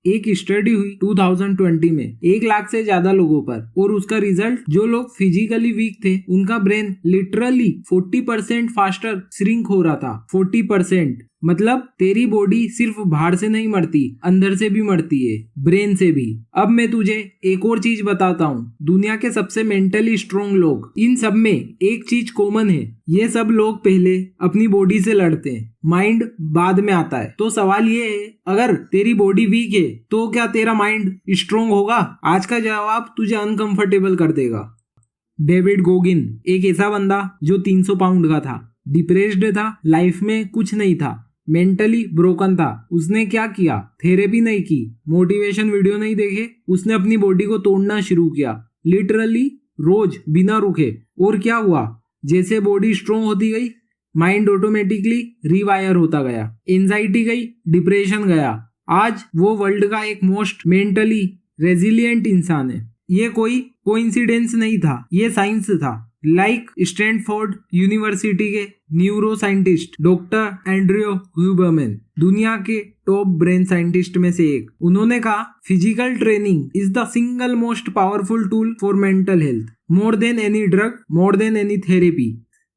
एक स्टडी हुई 2020 में 1 लाख से ज्यादा लोगों पर, और उसका रिजल्ट, जो लोग फिजिकली वीक थे उनका ब्रेन लिटरली 40% फास्टर श्रिंक हो रहा था। 40%। मतलब तेरी बॉडी सिर्फ बाहर से नहीं मरती, अंदर से भी मरती है, ब्रेन से भी। अब मैं तुझे एक और चीज बताता हूँ। दुनिया के सबसे मेंटली स्ट्रोंग लोग, इन सब में एक चीज कॉमन है, ये सब लोग पहले अपनी बॉडी से लड़ते हैं, माइंड बाद में आता है। तो सवाल ये है, अगर तेरी बॉडी वीक है तो क्या तेरा माइंड स्ट्रोंग होगा? आज का जवाब तुझे अनकंफर्टेबल कर देगा। डेविड गोगिन, एक ऐसा बंदा जो 300 पाउंड का था, डिप्रेस्ड था, लाइफ में कुछ नहीं था, मेंटली ब्रोकन था। उसने क्या किया? थेरेपी नहीं की, मोटिवेशन वीडियो नहीं देखे, उसने अपनी बॉडी को तोड़ना शुरू किया, लिटरली रोज बिना रुके। और क्या हुआ? जैसे बॉडी स्ट्रोंग होती गई, माइंड ऑटोमेटिकली रिवायर होता गया, एंजाइटी गई, डिप्रेशन गया। आज वो वर्ल्ड का एक मोस्ट मेंटली रेजिलियंट इंसान है। ये कोई कोइंसिडेंस नहीं था, ये साइंस था। लाइक स्टैनफोर्ड यूनिवर्सिटी के neuro scientist doctor Andrew Huberman, दुनिया के टॉप ब्रेन साइंटिस्ट में से एक, उन्होंने कहा physical training is the single most powerful tool for mental health, more than any drug, more than any therapy.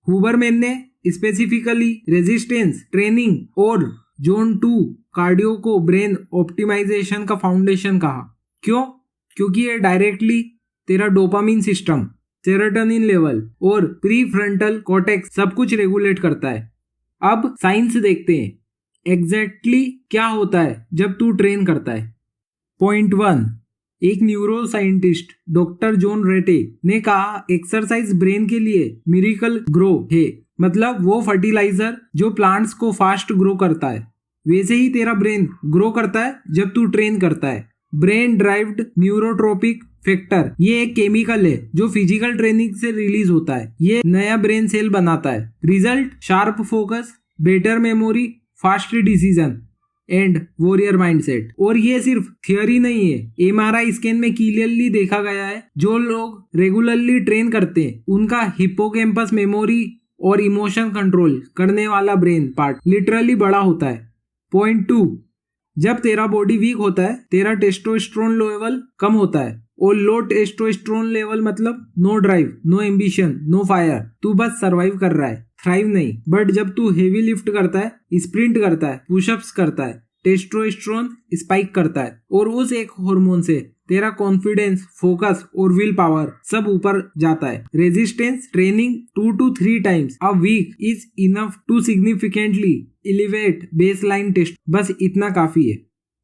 Huberman ने specifically resistance training और zone 2 cardio को ब्रेन ऑप्टिमाइजेशन का फाउंडेशन कहा। क्यों? क्योंकि ये डायरेक्टली तेरा डोपामिन सिस्टम, सेरोटोनिन लेवल और प्री फ्रंटल कॉर्टेक्स सब कुछ रेगुलेट करता है। अब साइंस देखते हैं एग्जैक्टली क्या होता है जब तू ट्रेन करता है। पॉइंट 1, एक न्यूरो साइंटिस्ट डॉक्टर जॉन रेटे ने कहा एक्सरसाइज ब्रेन के लिए मिरेकल ग्रो है। मतलब वो फर्टिलाइजर जो प्लांट्स को फास्ट ग्रो करता है, वैसे ही तेरा ब्रेन ग्रो करता है जब तू ट्रेन करता है। ब्रेन ड्राइव्ड न्यूरोट्रोपिक फैक्टर, ये एक केमिकल है जो फिजिकल ट्रेनिंग से रिलीज होता है। ये नया ब्रेन सेल बनाता है। Result, sharp focus, better memory, fast decision and warrior mindset. और ये सिर्फ थियोरी नहीं है, एमआरआई स्कैन में क्लियरली देखा गया है। जो लोग रेगुलरली ट्रेन करते हैं उनका हिप्पोकैम्पस मेमोरी और इमोशन कंट्रोल करने वाला ब्रेन पार्ट लिटरली बड़ा होता है। पॉइंट 2, जब तेरा बॉडी वीक होता है तेरा टेस्टोस्टेरोन लेवल कम होता है। और लो टेस्टोस्टेरोन लेवल मतलब no drive, no ambition, no fire, तू बस सर्वाइव कर रहा है, थ्राइव नहीं। बट जब तू हेवी लिफ्ट करता है, स्प्रिंट करता है, पुशअप्स करता है, टेस्टोस्टेरोन स्पाइक करता है, और उस एक हार्मोन से तेरा कॉन्फिडेंस, फोकस और विल पावर सब ऊपर जाता है। Resistance training 2 to 3 times a week is enough to significantly elevate baseline test. बस इतना काफी है।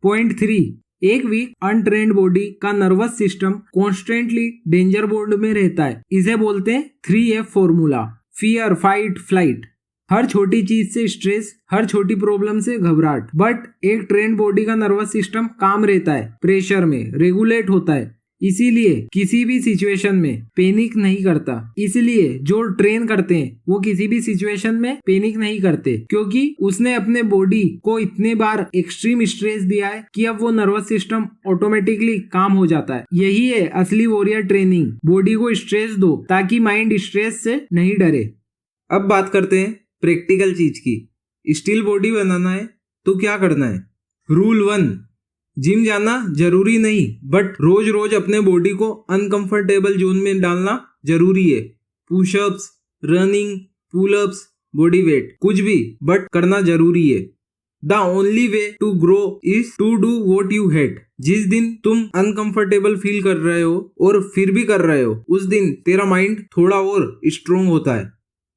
पॉइंट 3, एक वीक अनट्रेन्ड बॉडी का nervous system constantly danger mode में रहता है। इसे बोलते हैं 3F formula, fear, fight, flight. हर छोटी चीज से स्ट्रेस, हर छोटी प्रॉब्लम से घबराहट। बट एक ट्रेन बॉडी का नर्वस सिस्टम काम रहता है, प्रेशर में रेगुलेट होता है, इसीलिए किसी भी सिचुएशन में पैनिक नहीं करता। इसलिए जो ट्रेन करते हैं वो किसी भी सिचुएशन में पैनिक नहीं करते, क्योंकि उसने अपने बॉडी को इतने बार एक्सट्रीम स्ट्रेस दिया है कि अब वो नर्वस सिस्टम ऑटोमेटिकली काम हो जाता है। यही है असली वॉरियर ट्रेनिंग। बॉडी को स्ट्रेस दो ताकि माइंड स्ट्रेस से नहीं डरे। अब बात करते हैं प्रैक्टिकल चीज की। स्टील बॉडी बनाना है तो क्या करना है? रूल 1, जिम जाना जरूरी नहीं, बट रोज रोज अपने बॉडी को अनकंफर्टेबल जोन में डालना जरूरी है। Pushups, running, pullups, body weight, कुछ भी, बट करना जरूरी है। The only way to grow is to do what you hate. जिस दिन तुम अनकंफर्टेबल फील कर रहे हो और फिर भी कर रहे हो, उस दिन तेरा माइंड थोड़ा और स्ट्रोंग होता है।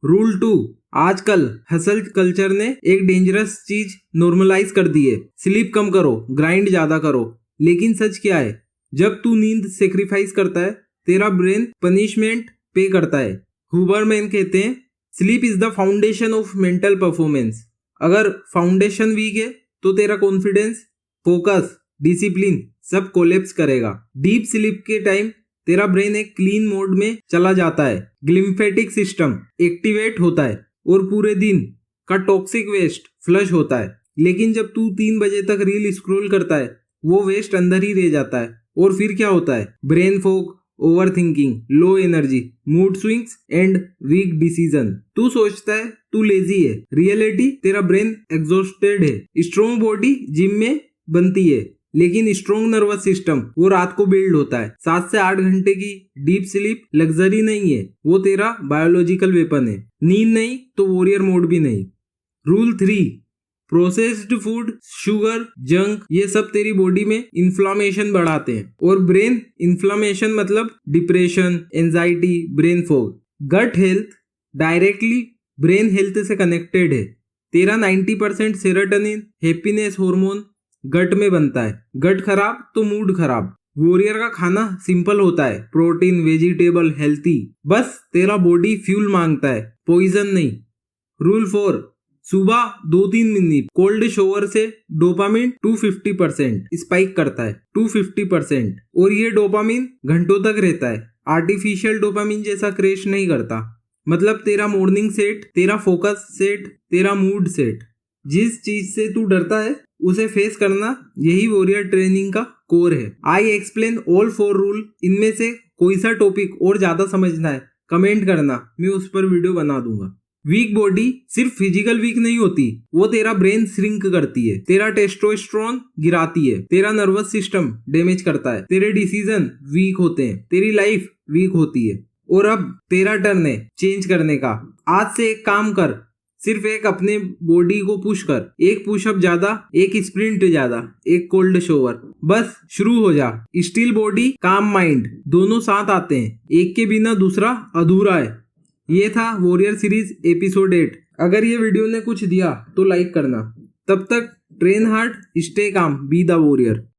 रूल 2, आजकल हसल कल्चर ने एक डेंजरस चीज नॉर्मलाइज कर दी है। स्लीप कम करो, ग्राइंड ज्यादा करो। लेकिन सच क्या है? जब तू नींद सेक्रीफाइस करता है तेरा ब्रेन पनिशमेंट पे करता है। हुबरमैन कहते हैं sleep is the foundation of mental performance. अगर फाउंडेशन वीक है तो तेरा कॉन्फिडेंस, फोकस, डिसिप्लिन सब कोलैप्स करेगा। डीप स्लीप के टाइम तेरा ब्रेन एक क्लीन मोड में चला जाता है, लिम्फेटिक सिस्टम एक्टिवेट होता है और पूरे दिन का टॉक्सिक वेस्ट फ्लश होता है। लेकिन जब तू 3 बजे तक रील स्क्रॉल करता है वो वेस्ट अंदर ही रह जाता है। और फिर क्या होता है? Brain fog, over thinking, low energy, mood swings and weak decision. तू सोचता है तू लेजी है, रियलिटी तेरा ब्रेन एग्जॉस्टेड है। स्ट्रॉन्ग बॉडी जिम में बनती है, लेकिन स्ट्रॉन्ग नर्वस सिस्टम वो रात को बिल्ड होता है। 7 से 8 घंटे की डीप स्लीप लग्जरी नहीं है, वो तेरा बायोलॉजिकल वेपन है। नींद नहीं तो वॉरियर मोड भी नहीं। Rule 3, processed food, sugar, junk ये सब तेरी बॉडी में इन्फ्लामेशन बढ़ाते हैं। और ब्रेन इन्फ्लामेशन मतलब depression, anxiety, brain fog. Gut health directly brain health से कनेक्टेड है। तेरा 90% सेरोटोनिन हैप्पीनेस हार्मोन गट में बनता है। गट खराब तो मूड खराब। वॉरियर का खाना सिंपल होता है, प्रोटीन, वेजिटेबल, हेल्थी। बस तेरा बॉडी फ्यूल मांगता है, पॉइजन नहीं। रूल 4, सुबह 2-3 मिनट कोल्ड शॉवर से डोपामिन 250% स्पाइक करता है, 250%। और ये डोपामिन घंटों तक रहता है, आर्टिफिशियल डोपामिन जैसा क्रैश नहीं करता। मतलब तेरा मॉर्निंग सेट, तेरा फोकस सेट, तेरा मूड सेट। जिस चीज से तू डरता है उसे फेस करना, यही वॉरियर ट्रेनिंग का कोर है। I explain all 4 rule. इनमें से कोई सा टॉपिक और ज्यादा समझना है कमेंट करना, मैं उस पर वीडियो बना दूंगा। वीक बॉडी सिर्फ फिजिकल वीक नहीं होती, वो तेरा ब्रेन श्रिंक करती है, तेरा टेस्टोस्टेरोन गिराती है, तेरा नर्वस सिस्टम डैमेज करता है, तेरे डिसीजन वीक होते हैं, तेरी लाइफ वीक होती है। और अब तेरा टर्न है चेंज करने का। आज से एक काम कर, सिर्फ एक अपने बॉडी को पुश कर, एक पुशअप ज्यादा, एक स्प्रिंट ज्यादा, एक कोल्ड शॉवर। बस शुरू हो जा। स्टिल बॉडी, काम माइंड दोनों साथ आते हैं, एक के बिना दूसरा अधूरा है। ये था वॉरियर सीरीज एपिसोड 8। अगर ये वीडियो ने कुछ दिया तो लाइक करना। तब तक train hard, stay calm, be the warrior.